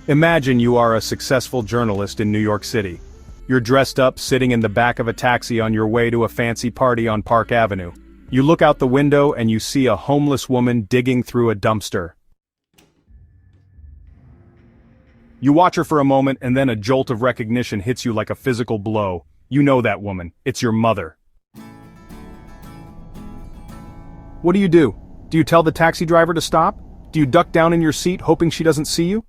Imagine you are a successful journalist in New York City. You're dressed up, sitting in the back of a taxi on your way to a fancy party on Park Avenue. You look out the window and you see a homeless woman digging through a dumpster. You watch her for a moment and then a jolt of recognition hits you like a physical blow. You know that woman. It's your mother. What do? Do you tell the taxi driver to stop? Do you duck down in your seat hoping she doesn't see you?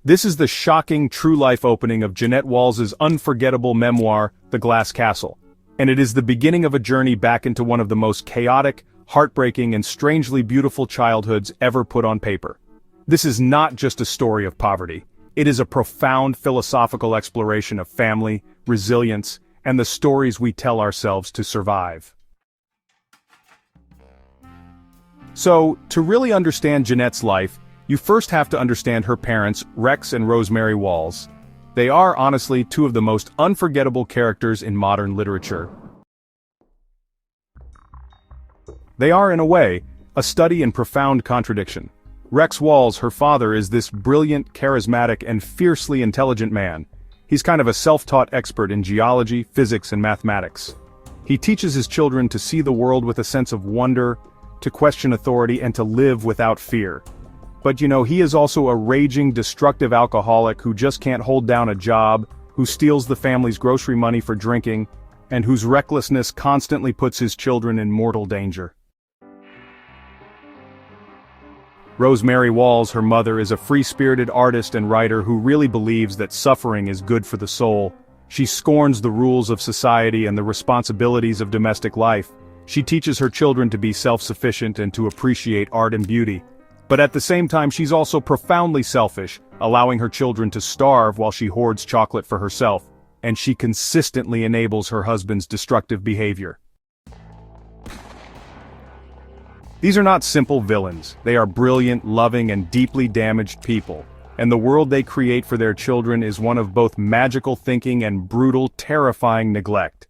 This is the shocking true-life opening of Jeannette Walls' unforgettable memoir, The Glass Castle. And it is the beginning of a journey back into one of the most chaotic, heartbreaking, and strangely beautiful childhoods ever put on paper. This is not just a story of poverty. It is a profound philosophical exploration of family, resilience, and the stories we tell ourselves to survive. So, to really understand Jeannette's life, you first have to understand her parents, Rex and Rosemary Walls. They are, honestly, two of the most unforgettable characters in modern literature. They are, in a way, a study in profound contradiction. Rex Walls, her father, is this brilliant, charismatic, and fiercely intelligent man. He's kind of a self-taught expert in geology, physics, and mathematics. He teaches his children to see the world with a sense of wonder, to question authority, and to live without fear. But he is also a raging, destructive alcoholic who just can't hold down a job, who steals the family's grocery money for drinking, and whose recklessness constantly puts his children in mortal danger. Rosemary Walls, her mother, is a free-spirited artist and writer who really believes that suffering is good for the soul. She scorns the rules of society and the responsibilities of domestic life. She teaches her children to be self-sufficient and to appreciate art and beauty. But at the same time she's also profoundly selfish, allowing her children to starve while she hoards chocolate for herself, and she consistently enables her husband's destructive behavior. These are not simple villains. They are brilliant, loving, and deeply damaged people, and the world they create for their children is one of both magical thinking and brutal, terrifying neglect.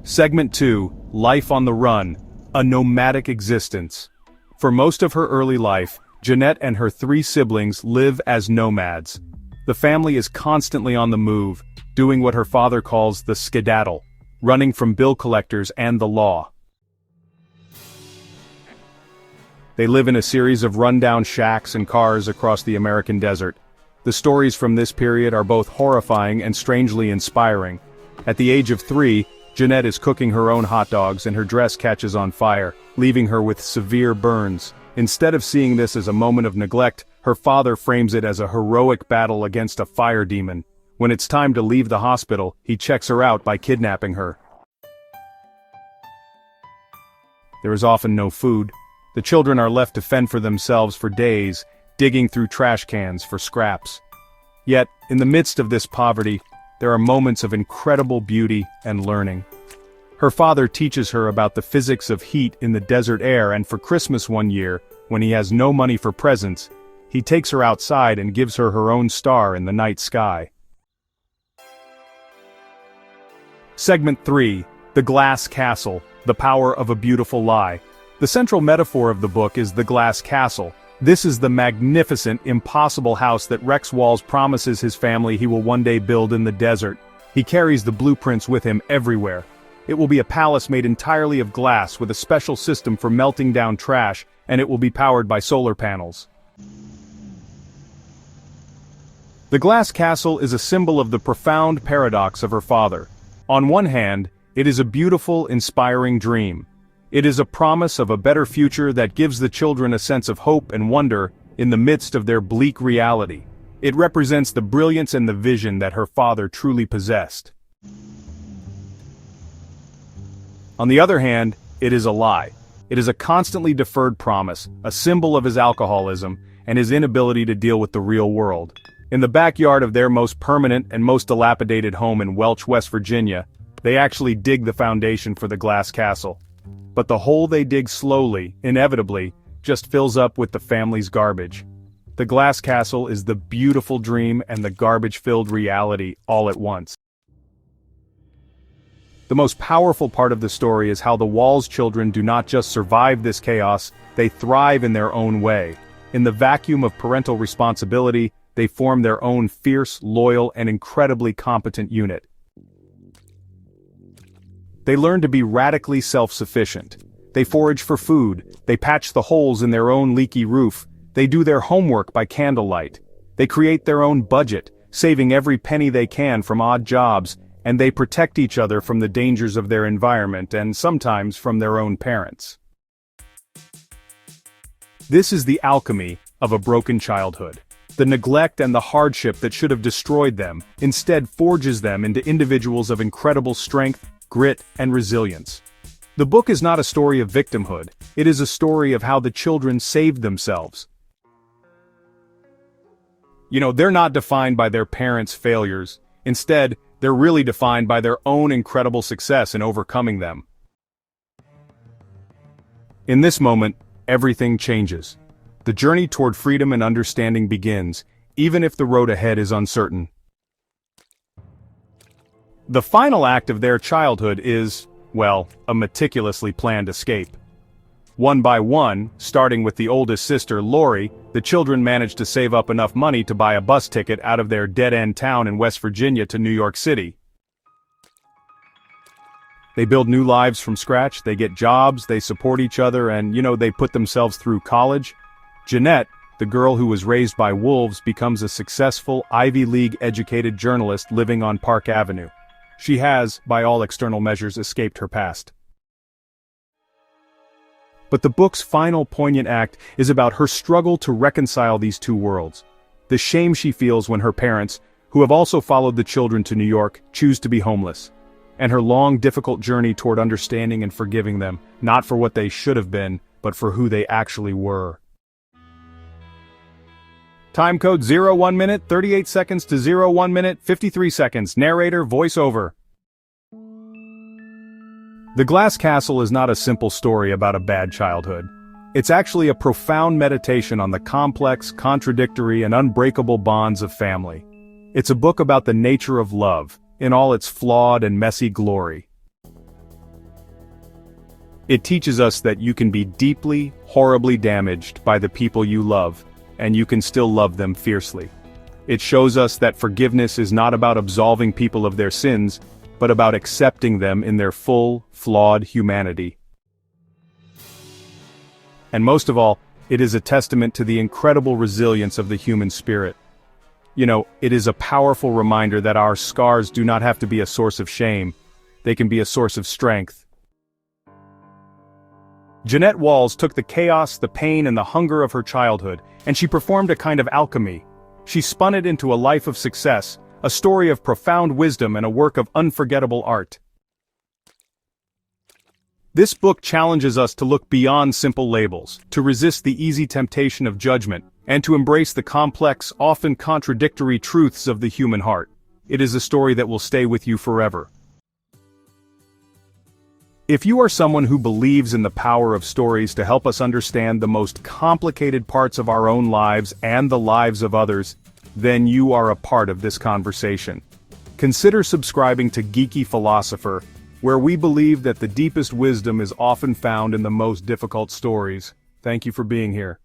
Segment 2, Life on the Run. A nomadic existence. For most of her early life, Jeannette and her 3 siblings live as nomads. The family is constantly on the move, doing what her father calls the skedaddle, running from bill collectors and the law. They live in a series of rundown shacks and cars across the American desert. The stories from this period are both horrifying and strangely inspiring. At the age of 3, Jeannette is cooking her own hot dogs and her dress catches on fire, leaving her with severe burns. Instead of seeing this as a moment of neglect, her father frames it as a heroic battle against a fire demon. When it's time to leave the hospital, he checks her out by kidnapping her. There is often no food. The children are left to fend for themselves for days, digging through trash cans for scraps. Yet, in the midst of this poverty, there are moments of incredible beauty and learning. Her father teaches her about the physics of heat in the desert air, and for Christmas one year, when he has no money for presents, he takes her outside and gives her her own star in the night sky. Segment 3, The Glass Castle, The Power of a Beautiful Lie. The central metaphor of the book is the glass castle. This is the magnificent, impossible house that Rex Walls promises his family he will one day build in the desert. He carries the blueprints with him everywhere. It will be a palace made entirely of glass with a special system for melting down trash, and it will be powered by solar panels. The glass castle is a symbol of the profound paradox of her father. On one hand, it is a beautiful, inspiring dream. It is a promise of a better future that gives the children a sense of hope and wonder in the midst of their bleak reality. It represents the brilliance and the vision that her father truly possessed. On the other hand, it is a lie. It is a constantly deferred promise, a symbol of his alcoholism, and his inability to deal with the real world. In the backyard of their most permanent and most dilapidated home in Welch, West Virginia, they actually dig the foundation for the glass castle. But the hole they dig slowly, inevitably, just fills up with the family's garbage. The glass castle is the beautiful dream and the garbage-filled reality all at once. The most powerful part of the story is how the Walls children do not just survive this chaos, they thrive in their own way. In the vacuum of parental responsibility, they form their own fierce, loyal, and incredibly competent unit. They learn to be radically self-sufficient. They forage for food, they patch the holes in their own leaky roof, they do their homework by candlelight. They create their own budget, saving every penny they can from odd jobs, and they protect each other from the dangers of their environment and sometimes from their own parents. This is the alchemy of a broken childhood. The neglect and the hardship that should have destroyed them instead forges them into individuals of incredible strength, grit, and resilience. The book is not a story of victimhood, it is a story of how the children saved themselves. They're not defined by their parents' failures. Instead, they're really defined by their own incredible success in overcoming them. In this moment, everything changes. The journey toward freedom and understanding begins, even if the road ahead is uncertain. The final act of their childhood is, well, a meticulously planned escape. One by one, starting with the oldest sister, Lori, the children manage to save up enough money to buy a bus ticket out of their dead-end town in West Virginia to New York City. They build new lives from scratch, they get jobs, they support each other, and, they put themselves through college. Jeannette, the girl who was raised by wolves, becomes a successful Ivy League-educated journalist living on Park Avenue. She has, by all external measures, escaped her past. But the book's final poignant act is about her struggle to reconcile these two worlds. The shame she feels when her parents, who have also followed the children to New York, choose to be homeless. And her long, difficult journey toward understanding and forgiving them, not for what they should have been, but for who they actually were. Time code 01 minute, 38 seconds to 01 minute, 53 seconds. Narrator, voiceover. The Glass Castle is not a simple story about a bad childhood. It's actually a profound meditation on the complex, contradictory, and unbreakable bonds of family. It's a book about the nature of love, in all its flawed and messy glory. It teaches us that you can be deeply, horribly damaged by the people you love, and you can still love them fiercely. It shows us that forgiveness is not about absolving people of their sins, but about accepting them in their full, flawed humanity. And most of all, it is a testament to the incredible resilience of the human spirit. It is a powerful reminder that our scars do not have to be a source of shame, they can be a source of strength. Jeannette Walls took the chaos, the pain, and the hunger of her childhood, and she performed a kind of alchemy. She spun it into a life of success, a story of profound wisdom and a work of unforgettable art. This book challenges us to look beyond simple labels, to resist the easy temptation of judgment, and to embrace the complex, often contradictory truths of the human heart. It is a story that will stay with you forever. If you are someone who believes in the power of stories to help us understand the most complicated parts of our own lives and the lives of others, then you are a part of this conversation. Consider subscribing to Geeky Philosopher, where we believe that the deepest wisdom is often found in the most difficult stories. Thank you for being here.